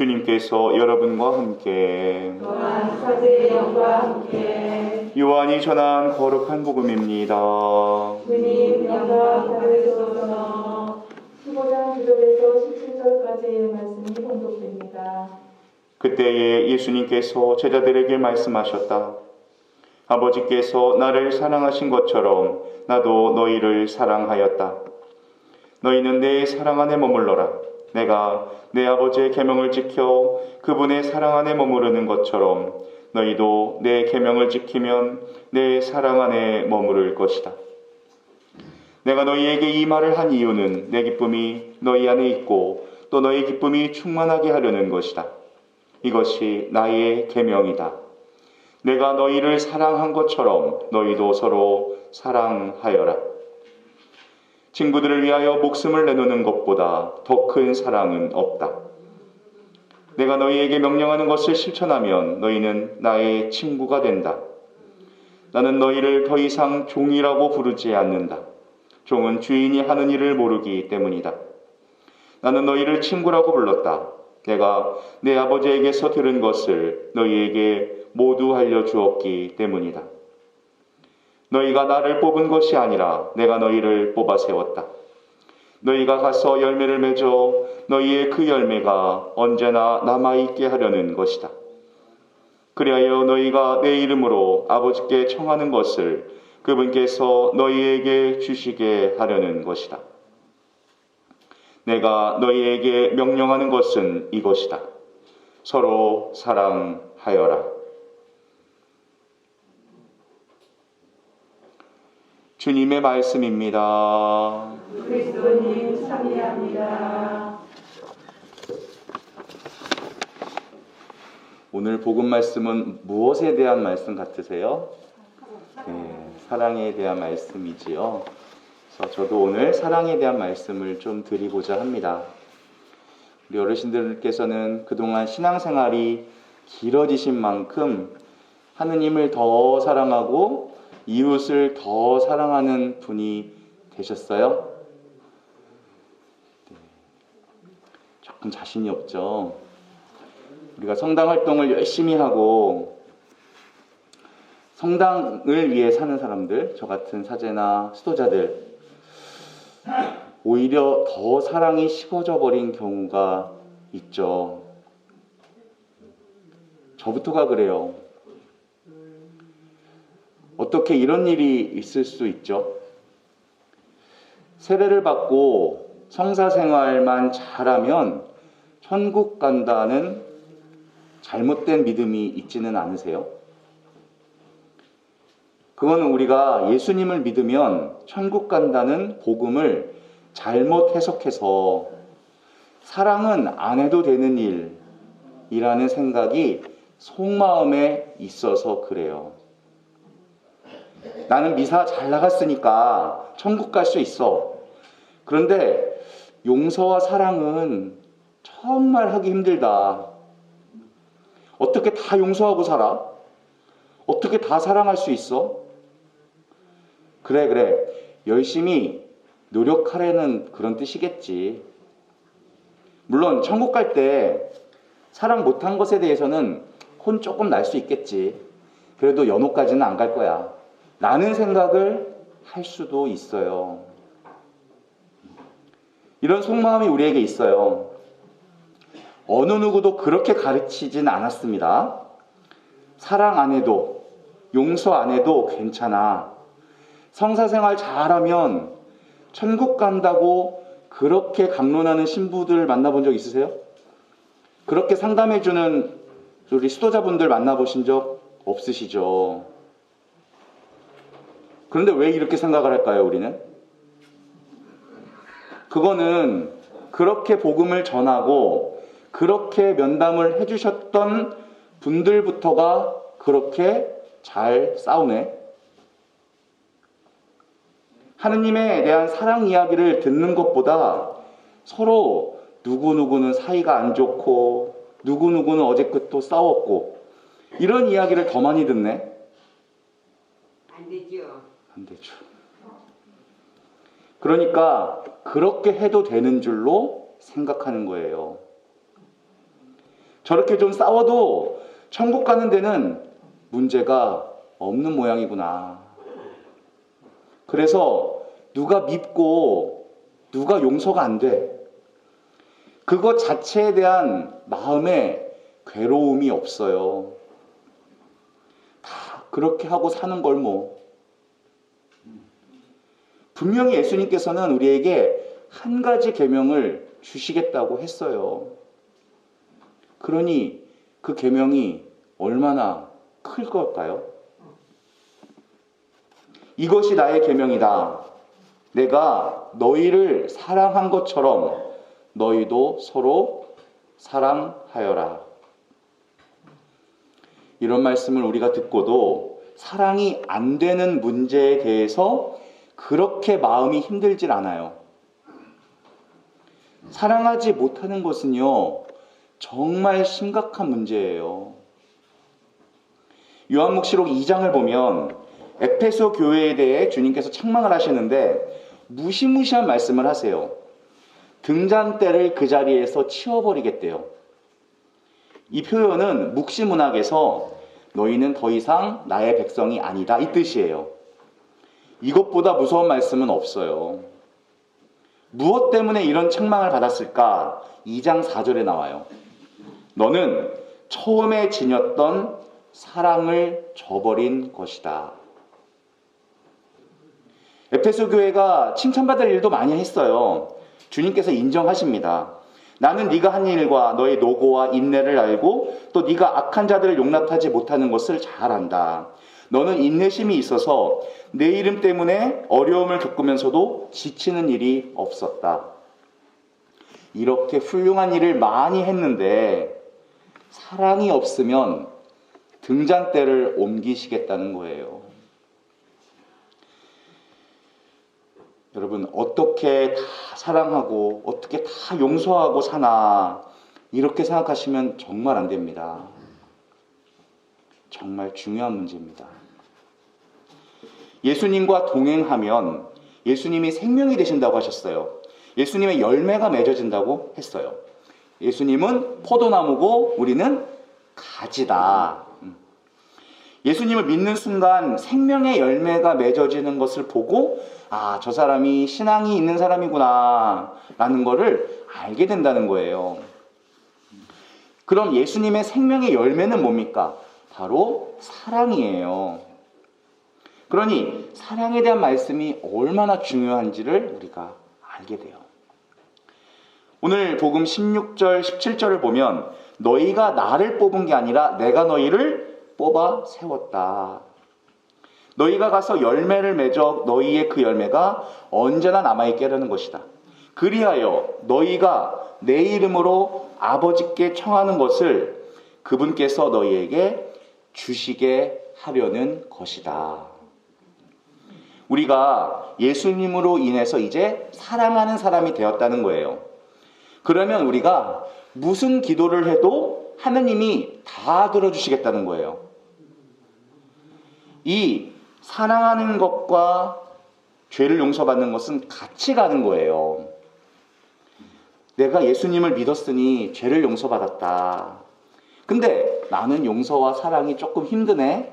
주님께서 여러분과 함께 또한 사제의 영과 함께 요한이 전한 거룩한 복음입니다. 주님 영광 받으소서. 15장 9절에서 17절까지의 말씀이 봉독됩니다. 그때에 예수님께서 제자들에게 말씀하셨다. 아버지께서 나를 사랑하신 것처럼 나도 너희를 사랑하였다. 너희는 내 사랑 안에 머물러라. 내가 내 아버지의 계명을 지켜 그분의 사랑 안에 머무르는 것처럼 너희도 내 계명을 지키면 내 사랑 안에 머무를 것이다. 내가 너희에게 이 말을 한 이유는 내 기쁨이 너희 안에 있고 또 너희 기쁨이 충만하게 하려는 것이다. 이것이 나의 계명이다. 내가 너희를 사랑한 것처럼 너희도 서로 사랑하여라. 친구들을 위하여 목숨을 내놓는 것보다 더 큰 사랑은 없다. 내가 너희에게 명령하는 것을 실천하면 너희는 나의 친구가 된다. 나는 너희를 더 이상 종이라고 부르지 않는다. 종은 주인이 하는 일을 모르기 때문이다. 나는 너희를 친구라고 불렀다. 내가 내 아버지에게서 들은 것을 너희에게 모두 알려주었기 때문이다. 너희가 나를 뽑은 것이 아니라 내가 너희를 뽑아 세웠다. 너희가 가서 열매를 맺어 너희의 그 열매가 언제나 남아있게 하려는 것이다. 그리하여 너희가 내 이름으로 아버지께 청하는 것을 그분께서 너희에게 주시게 하려는 것이다. 내가 너희에게 명령하는 것은 이것이다. 서로 사랑하여라. 주님의 말씀입니다. 그리스도님 참여합니다. 오늘 복음 말씀은 무엇에 대한 말씀 같으세요? 네, 사랑에 대한 말씀이지요. 그래서 저도 오늘 사랑에 대한 말씀을 좀 드리고자 합니다. 우리 어르신들께서는 그동안 신앙생활이 길어지신 만큼 하느님을 더 사랑하고 이웃을 더 사랑하는 분이 되셨어요? 네, 조금 자신이 없죠. 우리가 성당 활동을 열심히 하고 성당을 위해 사는 사람들, 저 같은 사제나 수도자들, 오히려 더 사랑이 식어져 버린 경우가 있죠. 저부터가 그래요. 어떻게 이런 일이 있을 수 있죠? 세례를 받고 성사생활만 잘하면 천국 간다는 잘못된 믿음이 있지는 않으세요? 그거는 우리가 예수님을 믿으면 천국 간다는 복음을 잘못 해석해서 사랑은 안 해도 되는 일이라는 생각이 속마음에 있어서 그래요. 나는 미사 잘 나갔으니까 천국 갈 수 있어. 그런데 용서와 사랑은 정말 하기 힘들다. 어떻게 다 용서하고 살아? 어떻게 다 사랑할 수 있어? 그래. 열심히 노력하려는 그런 뜻이겠지. 물론 천국 갈 때 사랑 못한 것에 대해서는 혼 조금 날 수 있겠지. 그래도 연옥까지는 안 갈 거야. 라는 생각을 할 수도 있어요. 이런 속마음이 우리에게 있어요. 어느 누구도 그렇게 가르치진 않았습니다. 사랑 안 해도, 용서 안 해도 괜찮아. 성사생활 잘하면 천국 간다고 그렇게 강론하는 신부들 만나본 적 있으세요? 그렇게 상담해주는 우리 수도자분들 만나보신 적 없으시죠? 그런데 왜 이렇게 생각을 할까요, 우리는? 그거는 그렇게 복음을 전하고 그렇게 면담을 해주셨던 분들부터가 그렇게 잘 싸우네. 하느님에 대한 사랑 이야기를 듣는 것보다 서로 누구누구는 사이가 안 좋고 누구누구는 어제끝도 싸웠고 이런 이야기를 더 많이 듣네. 안 되죠. 그러니까 그렇게 해도 되는 줄로 생각하는 거예요. 저렇게 좀 싸워도 천국 가는 데는 문제가 없는 모양이구나. 그래서 누가 밉고 누가 용서가 안 돼. 그것 자체에 대한 마음에 괴로움이 없어요. 다 그렇게 하고 사는 걸 뭐. 분명히 예수님께서는 우리에게 한 가지 계명을 주시겠다고 했어요. 그러니 그 계명이 얼마나 클 걸까요? 이것이 나의 계명이다. 내가 너희를 사랑한 것처럼 너희도 서로 사랑하여라. 이런 말씀을 우리가 듣고도 사랑이 안 되는 문제에 대해서 그렇게 마음이 힘들질 않아요. 사랑하지 못하는 것은요, 정말 심각한 문제예요. 요한묵시록 2장을 보면 에페소 교회에 대해 주님께서 책망을 하시는데 무시무시한 말씀을 하세요. 등잔대를 그 자리에서 치워버리겠대요. 이 표현은 묵시문학에서 너희는 더 이상 나의 백성이 아니다, 이 뜻이에요. 이것보다 무서운 말씀은 없어요. 무엇 때문에 이런 책망을 받았을까? 2장 4절에 나와요. 너는 처음에 지녔던 사랑을 저버린 것이다. 에페소 교회가 칭찬받을 일도 많이 했어요. 주님께서 인정하십니다. 나는 네가 한 일과 너의 노고와 인내를 알고 또 네가 악한 자들을 용납하지 못하는 것을 잘 안다. 너는 인내심이 있어서 내 이름 때문에 어려움을 겪으면서도 지치는 일이 없었다. 이렇게 훌륭한 일을 많이 했는데 사랑이 없으면 등잔대를 옮기시겠다는 거예요. 여러분, 어떻게 다 사랑하고 어떻게 다 용서하고 사나 이렇게 생각하시면 정말 안 됩니다. 정말 중요한 문제입니다. 예수님과 동행하면 예수님이 생명이 되신다고 하셨어요. 예수님의 열매가 맺어진다고 했어요. 예수님은 포도나무고 우리는 가지다. 예수님을 믿는 순간 생명의 열매가 맺어지는 것을 보고 아, 저 사람이 신앙이 있는 사람이구나 라는 거를 알게 된다는 거예요. 그럼 예수님의 생명의 열매는 뭡니까? 바로 사랑이에요. 그러니 사랑에 대한 말씀이 얼마나 중요한지를 우리가 알게 돼요. 오늘 복음 16절, 17절을 보면 너희가 나를 뽑은 게 아니라 내가 너희를 뽑아 세웠다. 너희가 가서 열매를 맺어 너희의 그 열매가 언제나 남아있게 하려는 것이다. 그리하여 너희가 내 이름으로 아버지께 청하는 것을 그분께서 너희에게 주시게 하려는 것이다. 우리가 예수님으로 인해서 이제 사랑하는 사람이 되었다는 거예요. 그러면 우리가 무슨 기도를 해도 하느님이 다 들어주시겠다는 거예요. 이 사랑하는 것과 죄를 용서받는 것은 같이 가는 거예요. 내가 예수님을 믿었으니 죄를 용서받았다. 근데 나는 용서와 사랑이 조금 힘드네?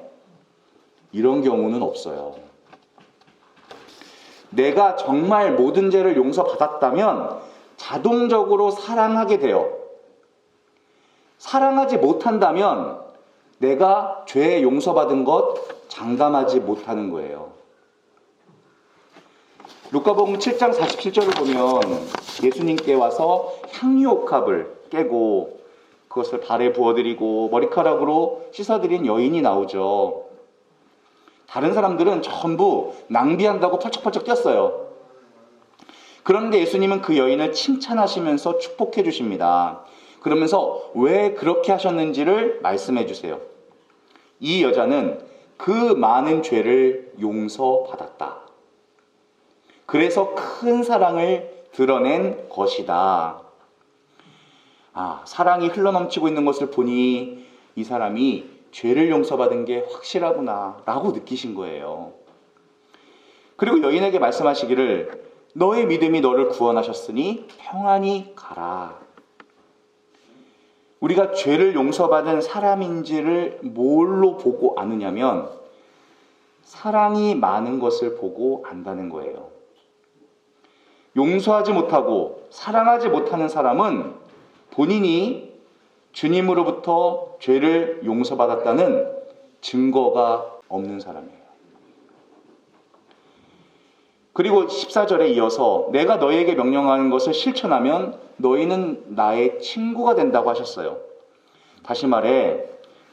이런 경우는 없어요. 내가 정말 모든 죄를 용서받았다면 자동적으로 사랑하게 돼요. 사랑하지 못한다면 내가 죄 용서받은 것 장담하지 못하는 거예요. 루카복음 7장 47절을 보면 예수님께 와서 향유옥합을 깨고 그것을 발에 부어드리고 머리카락으로 씻어드린 여인이 나오죠. 다른 사람들은 전부 낭비한다고 펄쩍펄쩍 뛰었어요. 그런데 예수님은 그 여인을 칭찬하시면서 축복해 주십니다. 그러면서 왜 그렇게 하셨는지를 말씀해 주세요. 이 여자는 그 많은 죄를 용서받았다. 그래서 큰 사랑을 드러낸 것이다. 아, 사랑이 흘러넘치고 있는 것을 보니 이 사람이 죄를 용서받은 게 확실하구나 라고 느끼신 거예요. 그리고 여인에게 말씀하시기를 너의 믿음이 너를 구원하셨으니 평안히 가라. 우리가 죄를 용서받은 사람인지를 뭘로 보고 아느냐면 사랑이 많은 것을 보고 안다는 거예요. 용서하지 못하고 사랑하지 못하는 사람은 본인이 주님으로부터 죄를 용서받았다는 증거가 없는 사람이에요. 그리고 14절에 이어서 내가 너희에게 명령하는 것을 실천하면 너희는 나의 친구가 된다고 하셨어요. 다시 말해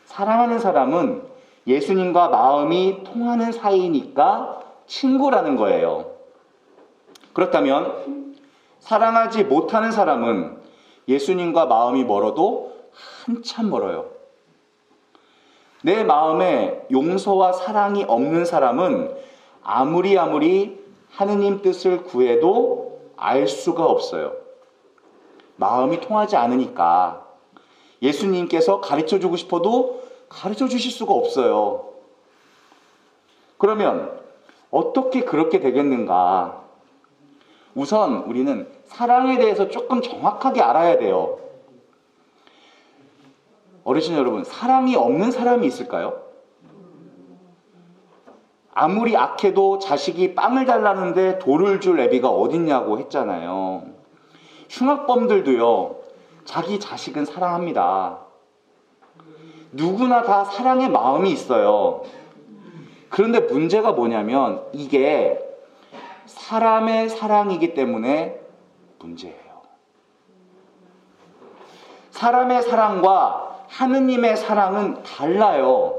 사랑하는 사람은 예수님과 마음이 통하는 사이니까 친구라는 거예요. 그렇다면 사랑하지 못하는 사람은 예수님과 마음이 멀어도 한참 멀어요. 내 마음에 용서와 사랑이 없는 사람은 아무리 하느님 뜻을 구해도 알 수가 없어요. 마음이 통하지 않으니까 예수님께서 가르쳐주고 싶어도 가르쳐주실 수가 없어요. 그러면 어떻게 그렇게 되겠는가? 우선 우리는 사랑에 대해서 조금 정확하게 알아야 돼요. 어르신 여러분, 사랑이 없는 사람이 있을까요? 아무리 악해도 자식이 빵을 달라는데 돌을 줄 애비가 어딨냐고 했잖아요. 흉악범들도요, 자기 자식은 사랑합니다. 누구나 다 사랑의 마음이 있어요. 그런데 문제가 뭐냐면 이게 사람의 사랑이기 때문에 문제예요. 사람의 사랑과 하느님의 사랑은 달라요.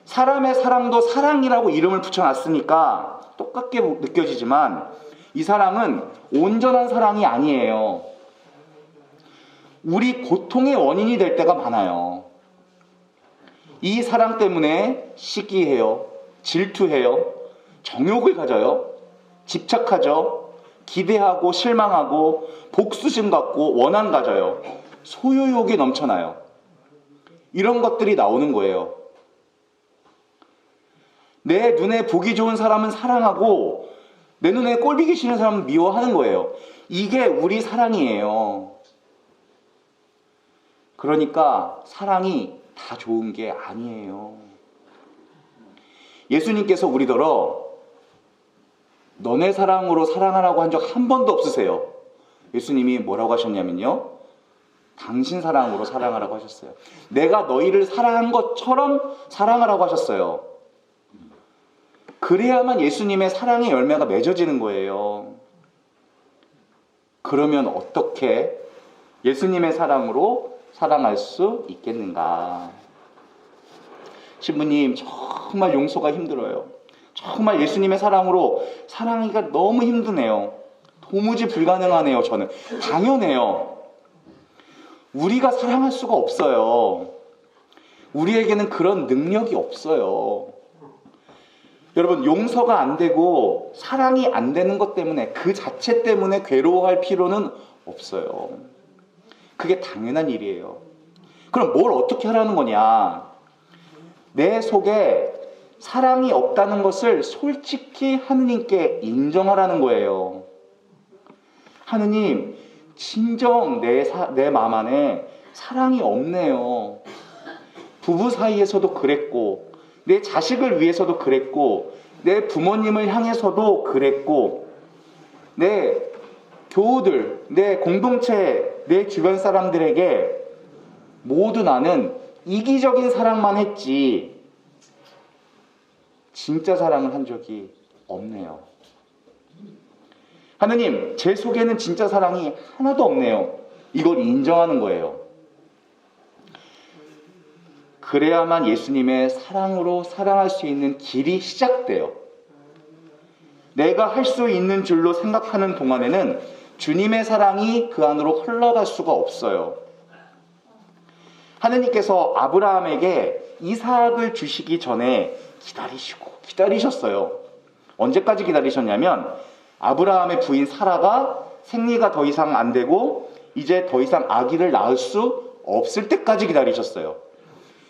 사람의 사랑도 사랑이라고 이름을 붙여놨으니까 똑같게 느껴지지만 이 사랑은 온전한 사랑이 아니에요. 우리 고통의 원인이 될 때가 많아요. 이 사랑 때문에 시기해요, 질투해요, 정욕을 가져요, 집착하죠, 기대하고 실망하고 복수심 갖고 원한 가져요, 소유욕이 넘쳐나요. 이런 것들이 나오는 거예요. 내 눈에 보기 좋은 사람은 사랑하고 내 눈에 꼴보기 싫은 사람은 미워하는 거예요. 이게 우리 사랑이에요. 그러니까 사랑이 다 좋은 게 아니에요. 예수님께서 우리더러 너네 사랑으로 사랑하라고 한 적 한 번도 없으세요. 예수님이 뭐라고 하셨냐면요, 당신 사랑으로 사랑하라고 하셨어요. 내가 너희를 사랑한 것처럼 사랑하라고 하셨어요. 그래야만 예수님의 사랑의 열매가 맺어지는 거예요. 그러면 어떻게 예수님의 사랑으로 사랑할 수 있겠는가? 신부님, 정말 용서가 힘들어요. 정말 예수님의 사랑으로 사랑하기가 너무 힘드네요. 도무지 불가능하네요. 저는 당연해요. 우리가 사랑할 수가 없어요. 우리에게는 그런 능력이 없어요. 여러분, 용서가 안 되고 사랑이 안 되는 것 때문에, 그 자체 때문에 괴로워할 필요는 없어요. 그게 당연한 일이에요. 그럼 뭘 어떻게 하라는 거냐? 내 속에 사랑이 없다는 것을 솔직히 하느님께 인정하라는 거예요. 하느님, 진정 내 마음 안에 사랑이 없네요. 부부 사이에서도 그랬고, 내 자식을 위해서도 그랬고, 내 부모님을 향해서도 그랬고, 내 교우들, 내 공동체, 내 주변 사람들에게 모두 나는 이기적인 사랑만 했지 진짜 사랑을 한 적이 없네요. 하느님, 제 속에는 진짜 사랑이 하나도 없네요. 이걸 인정하는 거예요. 그래야만 예수님의 사랑으로 사랑할 수 있는 길이 시작돼요. 내가 할 수 있는 줄로 생각하는 동안에는 주님의 사랑이 그 안으로 흘러갈 수가 없어요. 하느님께서 아브라함에게 이삭을 주시기 전에 기다리셨어요. 언제까지 기다리셨냐면 아브라함의 부인 사라가 생리가 더 이상 안 되고 이제 더 이상 아기를 낳을 수 없을 때까지 기다리셨어요.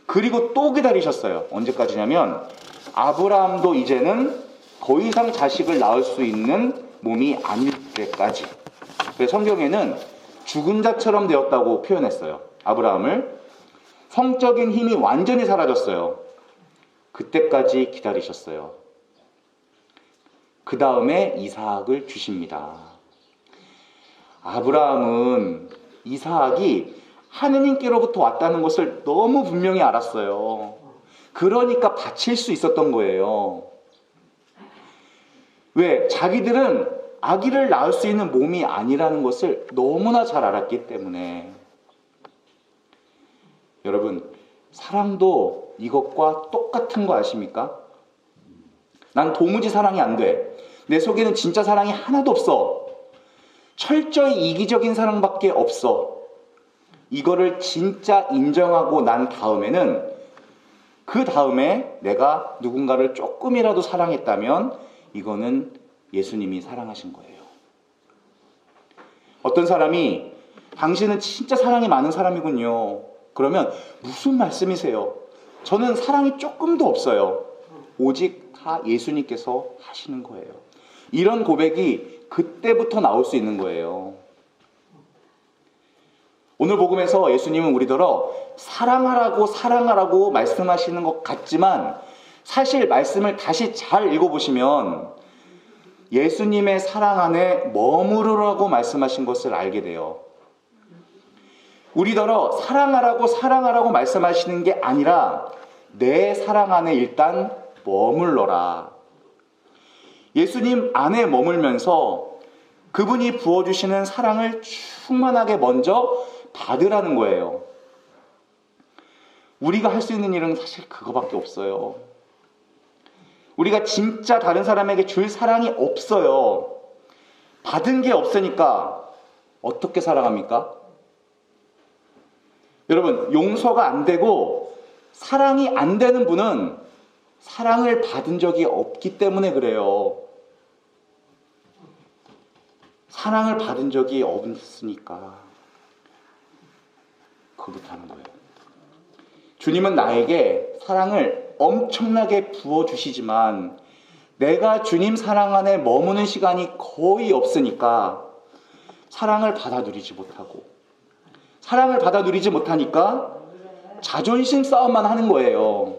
그리고 또 기다리셨어요. 언제까지냐면 아브라함도 이제는 더 이상 자식을 낳을 수 있는 몸이 아닐 때까지. 그래서 성경에는 죽은 자처럼 되었다고 표현했어요. 아브라함을. 성적인 힘이 완전히 사라졌어요. 그때까지 기다리셨어요. 그 다음에 이삭을 주십니다. 아브라함은 이삭이 하느님께로부터 왔다는 것을 너무 분명히 알았어요. 그러니까 바칠 수 있었던 거예요. 왜? 자기들은 아기를 낳을 수 있는 몸이 아니라는 것을 너무나 잘 알았기 때문에. 여러분, 사랑도 이것과 똑같은 거 아십니까? 난 도무지 사랑이 안 돼. 내 속에는 진짜 사랑이 하나도 없어. 철저히 이기적인 사랑밖에 없어. 이거를 진짜 인정하고 난 다음에는, 그 다음에 내가 누군가를 조금이라도 사랑했다면 이거는 예수님이 사랑하신 거예요. 어떤 사람이 당신은 진짜 사랑이 많은 사람이군요. 그러면 무슨 말씀이세요? 저는 사랑이 조금도 없어요. 오직 다 예수님께서 하시는 거예요. 이런 고백이 그때부터 나올 수 있는 거예요. 오늘 복음에서 예수님은 우리더러 사랑하라고 말씀하시는 것 같지만, 사실 말씀을 다시 잘 읽어보시면 예수님의 사랑 안에 머무르라고 말씀하신 것을 알게 돼요. 우리더러 사랑하라고 말씀하시는 게 아니라 내 사랑 안에 일단 머물러라. 예수님 안에 머물면서 그분이 부어주시는 사랑을 충만하게 먼저 받으라는 거예요. 우리가 할 수 있는 일은 사실 그거밖에 없어요. 우리가 진짜 다른 사람에게 줄 사랑이 없어요. 받은 게 없으니까 어떻게 사랑합니까? 여러분, 용서가 안 되고 사랑이 안 되는 분은 사랑을 받은 적이 없기 때문에 그래요. 사랑을 받은 적이 없으니까 그렇다는 거예요. 주님은 나에게 사랑을 엄청나게 부어주시지만 내가 주님 사랑 안에 머무는 시간이 거의 없으니까 사랑을 받아 누리지 못하고, 사랑을 받아 누리지 못하니까 자존심 싸움만 하는 거예요.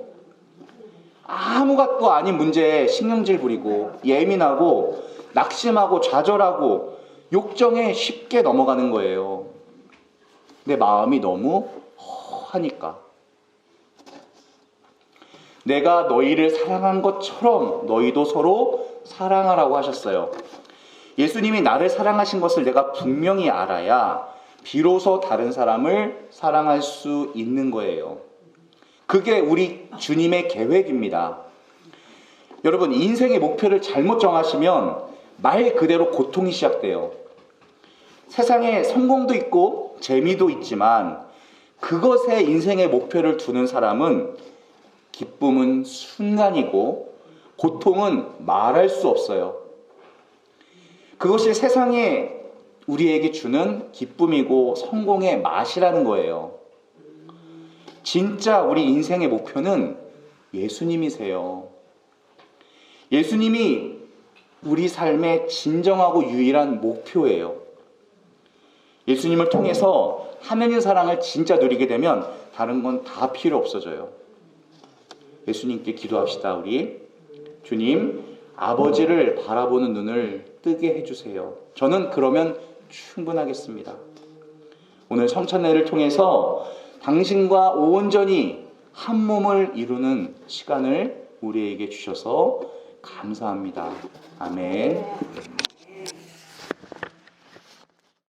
아무것도 아닌 문제에 신경질 부리고 예민하고 낙심하고 좌절하고 욕정에 쉽게 넘어가는 거예요. 내 마음이 너무 허하니까. 내가 너희를 사랑한 것처럼 너희도 서로 사랑하라고 하셨어요. 예수님이 나를 사랑하신 것을 내가 분명히 알아야 비로소 다른 사람을 사랑할 수 있는 거예요. 그게 우리 주님의 계획입니다. 여러분, 인생의 목표를 잘못 정하시면 말 그대로 고통이 시작돼요. 세상에 성공도 있고 재미도 있지만 그것에 인생의 목표를 두는 사람은 기쁨은 순간이고 고통은 말할 수 없어요. 그것이 세상에 우리에게 주는 기쁨이고 성공의 맛이라는 거예요. 진짜 우리 인생의 목표는 예수님이세요. 예수님이 우리 삶의 진정하고 유일한 목표예요. 예수님을 통해서 하나님 사랑을 진짜 누리게 되면 다른 건 다 필요 없어져요. 예수님께 기도합시다. 우리 주님, 아버지를 바라보는 눈을 뜨게 해주세요. 저는 그러면 충분하겠습니다. 오늘 성찬례를 통해서 당신과 온전히 한 몸을 이루는 시간을 우리에게 주셔서 감사합니다. 아멘.